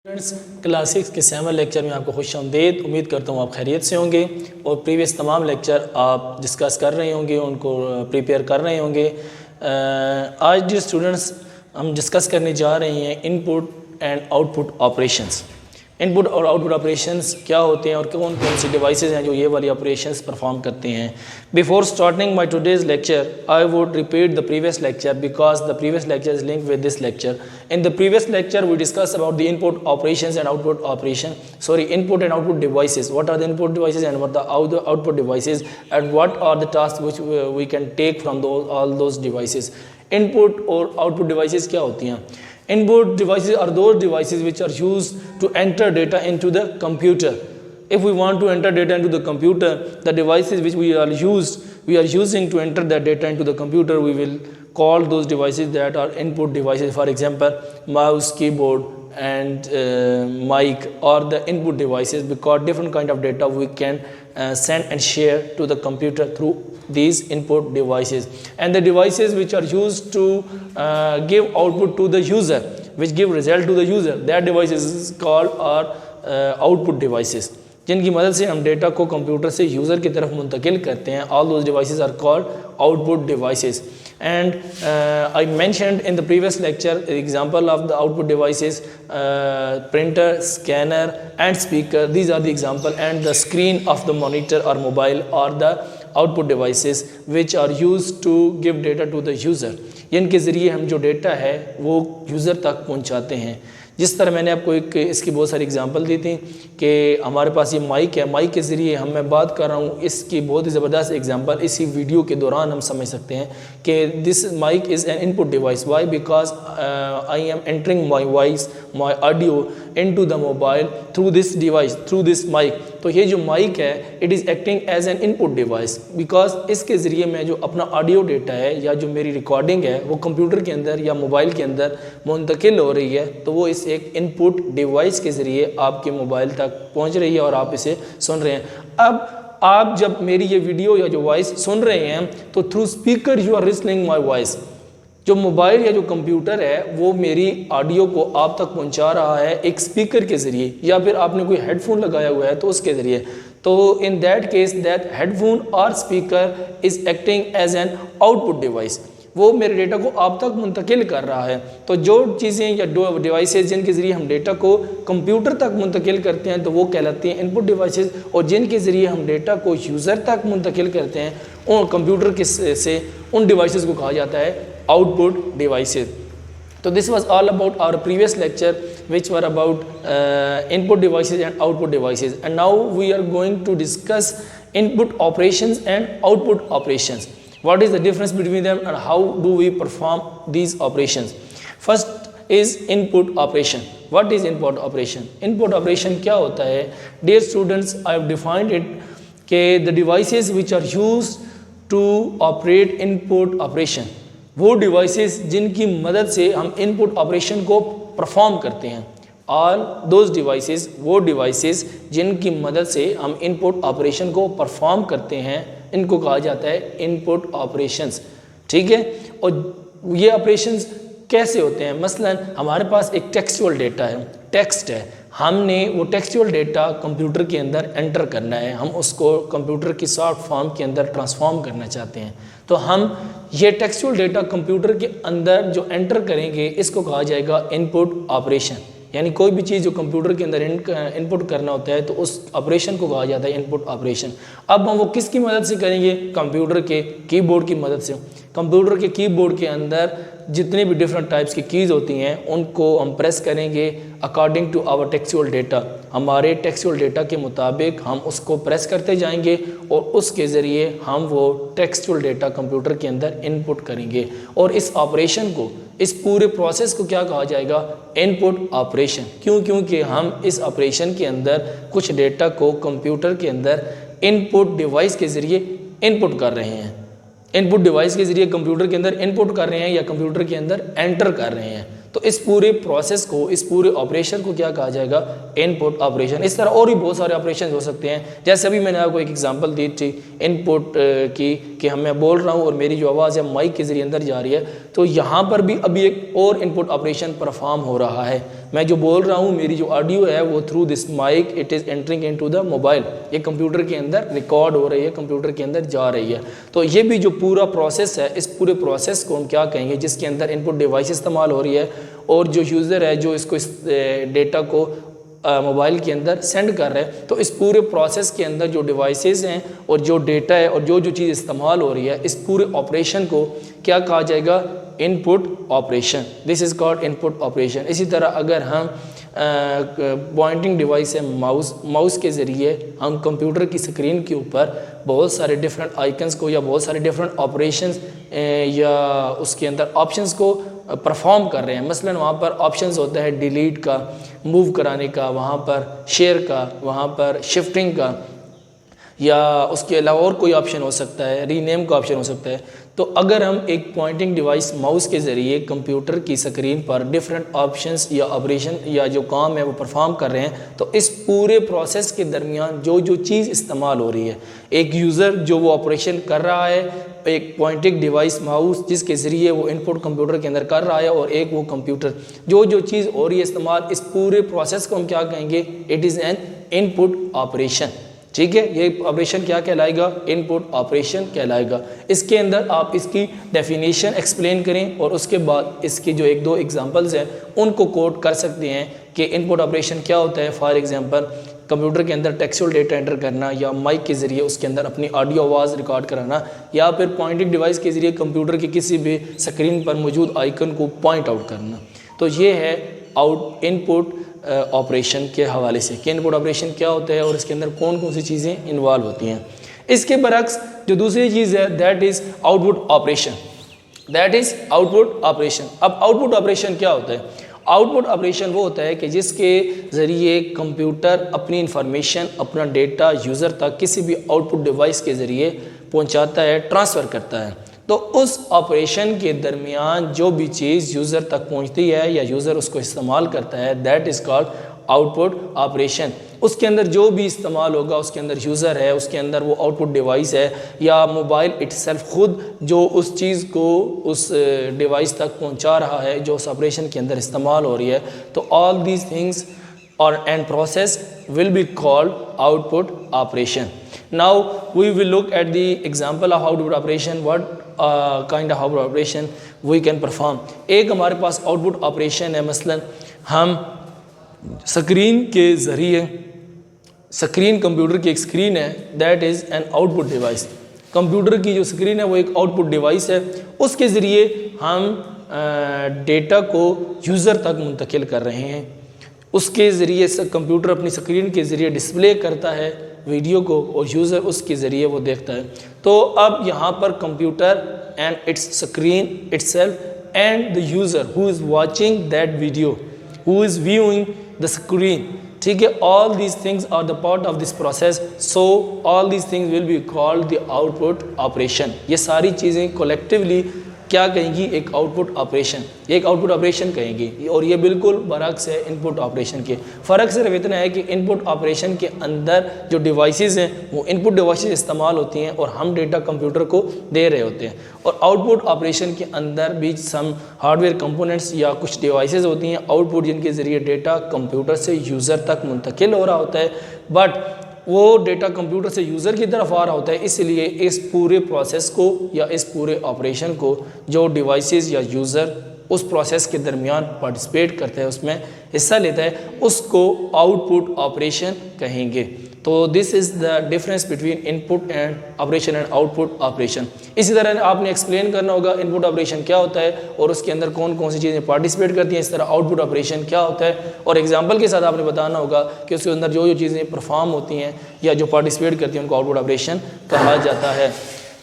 Friends, class 6 के 7 lecture में आपको खुशामदीद। उम्मीद करता हूँ आप खैरियत से होंगे और प्रीवियस तमाम लेक्चर आप डिस्कस कर रहे होंगे, उनको प्रिपेयर कर रहे होंगे। आज जो स्टूडेंट्स हम डिस्कस करने जा रहे हैं input and output operations. Input और आउटपुट ऑपरेशंस क्या होते हैं और कौन कौन सी डिवाइसेस हैं जो ये वाली ऑपरेशंस परफॉर्म करते हैं। Before starting my today's lecture I would repeat the previous lecture because the previous lecture is linked with this lecture. In the previous lecture we discussed about the input operations and output input and output devices. What are the input devices and what are the output devices, and what are the tasks which we can take from all those devices. Input और output devices क्या होती हैं? Input devices are those devices which are used to enter data into the computer. If we want to enter data into the computer, the devices which we are using to enter that data into the computer, we will call those devices that are input devices. For example, mouse, keyboard and mic are the input devices, because different kind of data we can send and share to the computer through these input devices. And the devices which are used to give output to the user, which give result to the user, that devices is called output devices. जिनकी मदद से हम data को computer से user की तरफ मुंतकिल करते हैं. All those devices are called output devices. And I mentioned in the previous lecture the example of the output devices, printer, scanner and speaker. These are the example, and the screen of the monitor or mobile are the output devices which are used to give data to the user. इनके ज़रिए हम जो data है वो user तक पहुंचाते हैं. जिस तरह मैंने आपको एक इसकी बहुत सारी एग्जांपल दी थी कि हमारे पास ये माइक है, माइक के ज़रिए मैं बात कर रहा हूँ, इसकी बहुत ही ज़बरदस्त एग्जांपल इसी वीडियो के दौरान हम समझ सकते हैं कि this mic is an input device. Why? Because I am entering my voice, my audio into the mobile through this device, through this mic. तो ये जो माइक है it is acting as an input device, because इसके ज़रिए मैं जो अपना audio data है या जो मेरी रिकॉर्डिंग है वो कंप्यूटर के अंदर या मोबाइल के अंदर मुंतकिल हो रही है. तो वो इस एक इनपुट डिवाइस के ज़रिए आपके मोबाइल तक पहुंच रही है और आप इसे सुन रहे हैं. अब आप जब मेरी ये वीडियो या जो वॉइस सुन रहे हैं तो through speaker you are listening my voice. जो मोबाइल या जो कंप्यूटर है वो मेरी ऑडियो को आप तक पहुंचा रहा है एक स्पीकर के ज़रिए, या फिर आपने कोई हेडफोन लगाया हुआ है तो उसके ज़रिए. तो in that case that headphone और speaker is acting as an output device. वो मेरे डेटा को आप तक मुंतकिल कर रहा है. तो जो चीज़ें या डिवाइसेस जिनके ज़रिए हम डेटा को कंप्यूटर तक मुंतकिल करते हैं तो वो कहलाती हैं इनपुट डिवाइसेस, और जिनके ज़रिए हम डेटा को यूज़र तक मुंतकिल करते हैं उन कंप्यूटर के से उन डिवाइसेस को कहा जाता है आउटपुट डिवाइसेस. तो this was all about our previous lecture which were about input devices and output devices, and now we are going to discuss input operations and output operations. What is the difference between them and how do we perform these operations? First is input operation. What is input operation? Input operation क्या होता है? Dear students, I have defined it कि the devices which are used to operate input operation, वो devices जिनकी मदद से हम input operation को परफॉर्म करते हैं. ऑल दोज डिवाइसेस, वो डिवाइसेस जिनकी मदद से हम इनपुट ऑपरेशन को परफॉर्म करते हैं, इनको कहा जाता है इनपुट ऑपरेशंस. ठीक है. और ये ऑपरेशंस कैसे होते हैं? मसलन हमारे पास एक टेक्सचुअल डेटा है, टेक्स्ट है, हमने वो टेक्सचुअल डेटा कंप्यूटर के अंदर एंटर करना है, हम उसको कंप्यूटर की शॉर्ट फॉर्म के अंदर ट्रांसफॉर्म करना चाहते हैं. तो हम ये टेक्सचुअल डेटा कंप्यूटर के अंदर जो एंटर करेंगे इसको कहा जाएगा इनपुट ऑपरेशन. यानी कोई भी चीज़ जो कंप्यूटर के अंदर इनपुट करना होता है तो उस ऑपरेशन को कहा जाता है इनपुट ऑपरेशन. अब हम वो किसकी मदद से करेंगे? कंप्यूटर के कीबोर्ड की मदद से. कंप्यूटर के कीबोर्ड के अंदर जितने भी डिफरेंट टाइप्स की कीज़ होती हैं उनको हम प्रेस करेंगे according to our textual data. हमारे टेक्सचुअल डेटा के मुताबिक हम उसको प्रेस करते जाएंगे और उसके ज़रिए हम वो टेक्सचुअल डेटा कंप्यूटर के अंदर इनपुट करेंगे. और इस ऑपरेशन को, इस पूरे प्रोसेस को क्या कहा जाएगा? Input operation. क्यों? क्योंकि हम इस ऑपरेशन के अंदर कुछ डेटा को कंप्यूटर के अंदर इनपुट डिवाइस के ज़रिए इनपुट कर रहे हैं. इनपुट डिवाइस के ज़रिए कंप्यूटर के अंदर इनपुट कर रहे हैं या कंप्यूटर के अंदर एंटर कर रहे हैं. तो इस पूरे प्रोसेस को, इस पूरे ऑपरेशन को क्या कहा जाएगा? Input operation. इस तरह और भी बहुत सारे ऑपरेशन हो सकते हैं. जैसे अभी मैंने आपको एक एग्जांपल दी थी इनपुट की कि मैं बोल रहा हूँ और मेरी जो आवाज़ है माइक के ज़रिए अंदर जा रही है, तो यहाँ पर भी अभी एक और इनपुट ऑपरेशन परफॉर्म हो रहा है. मैं जो बोल रहा हूँ, मेरी जो ऑडियो है वो through this mic it is entering into the mobile, ये कंप्यूटर के अंदर रिकॉर्ड हो रही है, कंप्यूटर के अंदर जा रही है। तो ये भी जो पूरा प्रोसेस है, इस पूरे प्रोसेस को हम क्या कहेंगे, जिसके अंदर इनपुट डिवाइस इस्तेमाल हो रही है और जो यूज़र है जो इसको इस डेटा को मोबाइल के अंदर सेंड कर रहे हैं। तो इस पूरे प्रोसेस के अंदर जो डिवाइसेस हैं और जो डेटा है और जो चीज़ इस्तेमाल हो रही है, इस पूरे ऑपरेशन को क्या कहा जाएगा, input operation. This is called input operation. इसी तरह अगर हम पॉइंटिंग डिवाइस है माउस के ज़रिए हम कंप्यूटर की स्क्रीन के ऊपर बहुत सारे डिफरेंट आइकन्स को या बहुत सारे डिफरेंट ऑपरेशंस या उसके अंदर ऑप्शंस को परफॉर्म कर रहे हैं। मसलन वहाँ पर ऑप्शंस होता है डिलीट का, मूव कराने का, वहाँ पर शेयर का, वहाँ पर शिफ्टिंग का, या उसके अलावा और कोई ऑप्शन हो सकता है, रीनेम का ऑप्शन हो सकता है। तो अगर हम एक पॉइंटिंग डिवाइस माउस के ज़रिए कंप्यूटर की स्क्रीन पर डिफरेंट ऑप्शंस या ऑपरेशन या जो काम है वो परफॉर्म कर रहे हैं, तो इस पूरे प्रोसेस के दरमियान जो चीज़ इस्तेमाल हो रही है, एक यूज़र जो वो ऑपरेशन कर रहा है, एक पॉइंटिंग डिवाइस माउस जिसके ज़रिए वो इनपुट कंप्यूटर के अंदर कर रहा है, और एक वो कंप्यूटर, जो चीज़ हो रही है इस्तेमाल, इस पूरे प्रोसेस को हम क्या कहेंगे, it is an input operation. ठीक है, ये ऑपरेशन क्या कहलाएगा, इनपुट ऑपरेशन कहलाएगा। इसके अंदर आप इसकी डेफिनेशन एक्सप्लेन करें और उसके बाद इसके जो एक दो एग्जांपल्स हैं उनको कोट कर सकते हैं कि इनपुट ऑपरेशन क्या होता है। फॉर एग्जांपल कंप्यूटर के अंदर टेक्सचुअल डेटा एंटर करना, या माइक के ज़रिए उसके अंदर अपनी ऑडियो आवाज़ रिकॉर्ड कराना, या फिर पॉइंटिंग डिवाइस के ज़रिए कंप्यूटर की किसी भी स्क्रीन पर मौजूद आइकन को पॉइंट आउट करना। तो ये है इनपुट ऑपरेशन के हवाले से कि इनपुट ऑपरेशन क्या होता है और इसके अंदर कौन कौन सी चीज़ें इन्वॉल्व होती हैं। इसके बरक्स जो दूसरी चीज़ है that is output operation, that is output operation. अब आउटपुट ऑपरेशन क्या होता है, आउटपुट ऑपरेशन वो होता है कि जिसके ज़रिए कंप्यूटर अपनी इंफॉर्मेशन, अपना डेटा यूज़र तक किसी भी आउटपुट डिवाइस के ज़रिए पहुंचाता है, ट्रांसफ़र करता है। तो उस ऑपरेशन के दरमियान जो भी चीज़ यूज़र तक पहुंचती है या यूज़र उसको इस्तेमाल करता है, that is called output operation. उसके अंदर जो भी इस्तेमाल होगा, उसके अंदर यूज़र है, उसके अंदर वो आउटपुट डिवाइस है, या मोबाइल इटसेल्फ खुद जो उस चीज़ को उस डिवाइस तक पहुंचा रहा है जो उस ऑपरेशन के अंदर इस्तेमाल हो रही है। तो ऑल दीज थिंग्स और and process will be called output operation. Now we will look at the example of output operation, what kind of output operation we can perform. एक हमारे पास आउटपुट ऑपरेशन है, मसलन हम स्क्रीन के ज़रिए, screen computer की एक स्क्रीन है, that is an output device. Computer की जो स्क्रीन है वो एक आउटपुट डिवाइस है, उसके ज़रिए हम डेटा को यूज़र तक मुंतकिल कर रहे हैं। उसके ज़रिए कंप्यूटर अपनी स्क्रीन के ज़रिए डिस्प्ले करता है वीडियो को और यूज़र उसके ज़रिए वो देखता है। तो अब यहाँ पर computer and its screen itself and the user who is watching that video, who is viewing the screen, ठीक है, all these things are the part of this process. So all these things will be called the output operation. ये सारी चीज़ें collectively क्या कहेंगी, एक output operation, एक output operation कहेंगी। और ये बिल्कुल बरक्स है इनपुट ऑपरेशन के। फ़र्क सिर्फ इतना है कि इनपुट ऑपरेशन के अंदर जो डिवाइसेस हैं वो इनपुट डिवाइसेस इस्तेमाल होती हैं और हम डेटा कंप्यूटर को दे रहे होते हैं। और आउटपुट ऑपरेशन के अंदर भी सम हार्डवेयर कंपोनेंट्स या कुछ डिवाइसेस होती हैं आउटपुट, जिनके ज़रिए डेटा कंप्यूटर से यूज़र तक मुंतकिल हो रहा होता है, बट वो डेटा कंप्यूटर से यूज़र की तरफ आ रहा होता है। इसलिए इस पूरे प्रोसेस को या इस पूरे ऑपरेशन को जो डिवाइसेस या यूज़र उस प्रोसेस के दरमियान पार्टिसिपेट करता है, उसमें हिस्सा लेता है, उसको आउटपुट ऑपरेशन कहेंगे। तो this is the difference between input and operation and output operation. इसी तरह आपने एक्सप्लेन करना होगा इनपुट ऑपरेशन क्या होता है और उसके अंदर कौन कौन सी चीज़ें पार्टिसिपेट करती हैं, इस तरह आउटपुट ऑपरेशन क्या होता है, और एग्जांपल के साथ आपने बताना होगा कि उसके अंदर जो चीज़ें परफॉर्म होती हैं या जो पार्टिसिपेट करती हैं उनको आउटपुट ऑपरेशन कहा जाता है।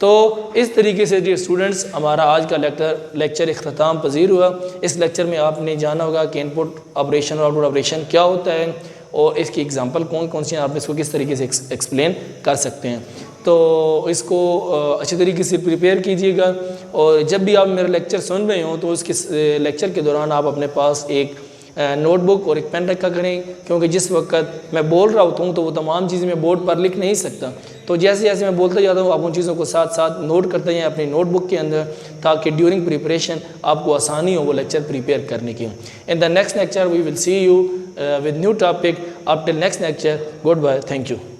तो इस तरीके से जो स्टूडेंट्स, हमारा आज का लेक्चर इख्तिताम पजीर हुआ। इस लेक्चर में आपने जाना होगा कि इनपुट ऑपरेशन और आउटपुट ऑपरेशन क्या होता है और इसकी एग्जांपल कौन कौन सी हैं, आप इसको किस तरीके से एक्सप्लेन कर सकते हैं। तो इसको अच्छी तरीके से प्रिपेयर कीजिएगा, और जब भी आप मेरा लेक्चर सुन रहे हो तो उसके लेक्चर के दौरान आप अपने पास एक नोटबुक और एक पेन रखा करें, क्योंकि जिस वक्त मैं बोल रहा होता हूँ तो वो तमाम चीज़ें मैं बोर्ड पर लिख नहीं सकता। तो जैसे जैसे मैं बोलता जाता हूँ आप उन चीज़ों को साथ साथ नोट करते हैं अपनी नोटबुक के अंदर, ताकि ड्यूरिंग प्रिपरेशन आपको आसानी हो वो लेक्चर प्रिपेयर करने की। In the next lecture we will see you with new topic. Up till next lecture, goodbye, thank you.